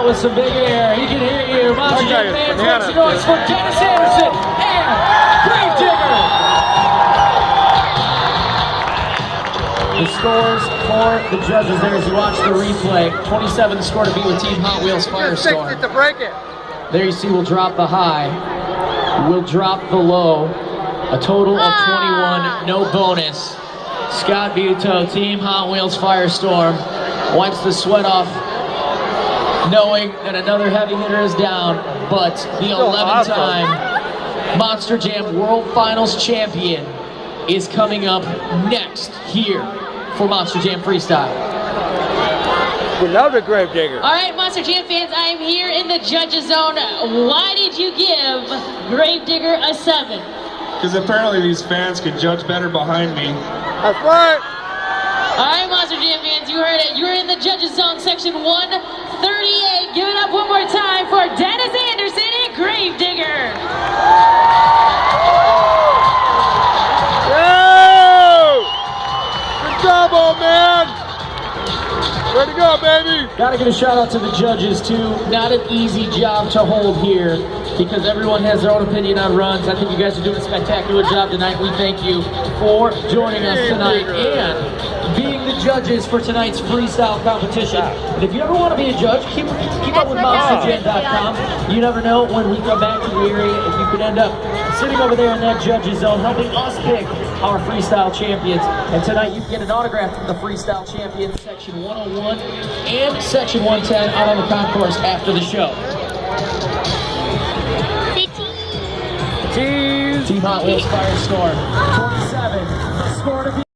out with some big air. He can hear you. Monster Jam fans, make some noise for Dennis Anderson and Gravedigger. The scores for the judges there as you watch the replay. 27 the score to beat with Team Hot Wheels Firestorm. To break it. There you see we'll drop the high. We'll drop the low. A total of 21, no bonus. Scott Buteau, Team Hot Wheels Firestorm, wipes the sweat off, knowing that another heavy hitter is down, but the 11-time Monster Jam World Finals champion is coming up next here for Monster Jam Freestyle. We love the Gravedigger. All right, Monster Jam fans, I am here in the judges zone. Why did you give Gravedigger a 7? Because apparently these fans could judge better behind me. That's right. All right, Monster Jam fans, you heard it. You're in the judges zone, section 138. Give it up one more time for Dennis Anderson and Gravedigger. Yo! Good job, old man. Way to go, baby. Gotta give a shout out to the judges too. Not an easy job to hold here because everyone has their own opinion on runs. I think you guys are doing a spectacular job tonight. We thank you for joining us tonight and being the judges for tonight's freestyle competition. And if you ever want to be a judge, keep up with MonsterJam.com. You never know when we come back to the area if you could end up sitting over there in that judges zone helping us pick our freestyle champions. And tonight you can get an autograph from the freestyle champions section 101 and section 110 out on the concourse after the show. Team Hot Wheels Firestorm 27 score to beat.